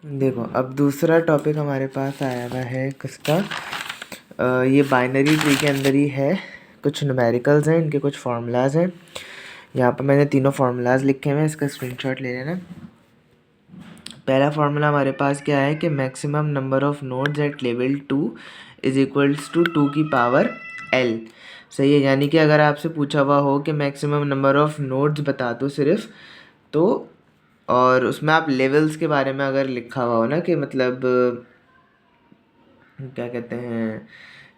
देखो अब दूसरा टॉपिक हमारे पास आया हुआ है किसका, ये बाइनरी ट्री के अंदर ही है। कुछ न्यूमेरिकल्स हैं, इनके कुछ फार्मूलाज हैं। यहाँ पर मैंने तीनों फार्मूलाज लिखे हुए हैं, इसका स्क्रीनशॉट ले लेना। पहला फार्मूला हमारे पास क्या है कि maximum number of nodes at level 2 is equals to 2 की पावर एल। सही है, यानी कि अगर आपसे पूछा हुआ हो कि मैक्सिमम नंबर ऑफ नोड्स बता दो सिर्फ, तो और उसमें आप लेवल्स के बारे में अगर लिखा हुआ हो ना कि मतलब क्या कहते हैं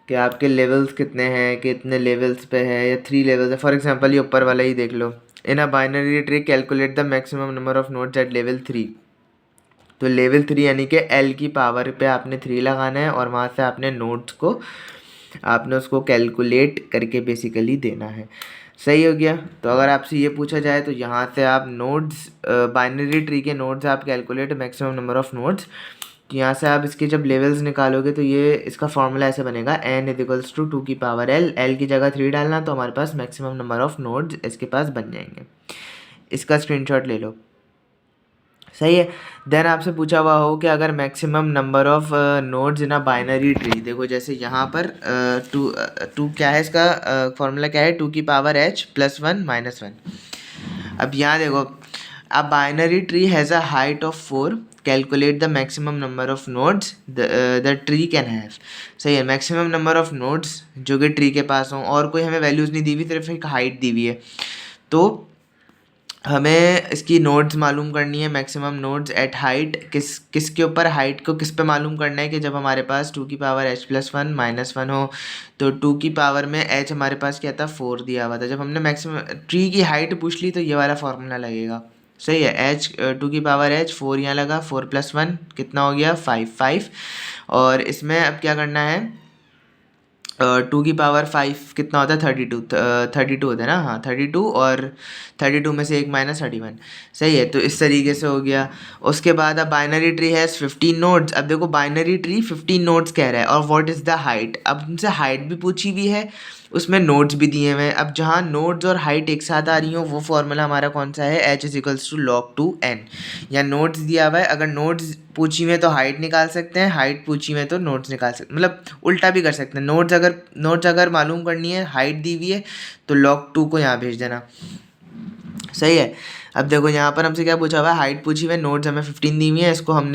कि आपके लेवल्स कितने हैं, कि इतने लेवल्स पे है या 3 लेवल्स है। फॉर एग्जांपल ये ऊपर वाला ही देख लो, in a binary tree calculate the maximum number of nodes at level 3। तो लेवल 3 यानी कि एल की पावर पे आपने 3 लगाना है और वहाँ से आपने नोड्स को आपने उसको कैलकुलेट करके बेसिकली देना है। सही हो गया। तो अगर आपसे ये पूछा जाए तो यहाँ से आप नोड्स, बाइनरी ट्री के नोड्स आप calculate maximum number of nodes, यहाँ से आप इसके जब लेवल्स निकालोगे तो ये इसका फॉर्मूला ऐसे बनेगा, n इज इक्वल्स टू 2 की पावर l। l की जगह 3 डालना तो हमारे पास मैक्सिमम नंबर ऑफ नोड्स इसके पास बन जाएंगे। इसका स्क्रीनशॉट ले लो। सही है। देन आपसे पूछा हुआ हो कि अगर maximum number of nodes in a binary tree, देखो जैसे यहाँ पर टू क्या है, इसका फॉर्मूला क्या है, 2 की पावर h प्लस 1 माइनस 1। अब यहाँ देखो, a binary tree has a height of 4, calculate the maximum number of nodes the tree can have। सही है, मैक्सिमम नंबर ऑफ नोड्स जो कि ट्री के पास हों, और कोई हमें वैल्यूज़ नहीं दी हुई, सिर्फ एक हाइट दी हुई है। तो हमें इसकी नोड्स मालूम करनी है, मैक्सिमम नोड्स एट हाइट, किसके ऊपर, हाइट को किस पे मालूम करना है कि जब हमारे पास 2 की पावर h प्लस 1 माइनस 1 हो। तो 2 की पावर में h हमारे पास क्या था, 4 दिया हुआ था। जब हमने मैक्सिमम ट्री की हाइट पूछ ली तो ये वाला फॉर्मूला लगेगा। सही है, h 2 की पावर h 4 यहाँ लगा, 4 प्लस 1 कितना हो गया, 5। और इसमें अब क्या करना है, 2 की पावर 5 कितना होता है, 32 होता है ना, हाँ 32, और 32 में से 1 माइनस 31। सही है, तो इस तरीके से हो गया। उसके बाद अब बाइनरी ट्री हैज़ 15 नोड्स। अब देखो बाइनरी ट्री 15 नोड्स कह रहा है, और व्हाट इज़ द हाइट, अब उनसे हाइट भी पूछी हुई है, उसमें नोड्स भी दिए हुए हैं। अब जहाँ नोड्स और हाइट एक साथ आ रही हो वो फॉर्मूला हमारा कौन सा है, h is equals to log 2n। या नोड्स दिया हुआ है, अगर नोड्स पूछी हुई है तो हाइट निकाल सकते हैं, हाइट पूछी हुई है तो नोड्स निकाल सकते हैं, मतलब उल्टा भी कर सकते हैं। नोड्स अगर मालूम करनी है, हाइट दी हुई है, तो log 2 को यहाँ भेज देना। सही है। अब देखो यहाँ पर हमसे क्या पूछा हुआ है, हाइट पूछी हुई है, नोड्स हमें 15 दी हुई है, इसको हमने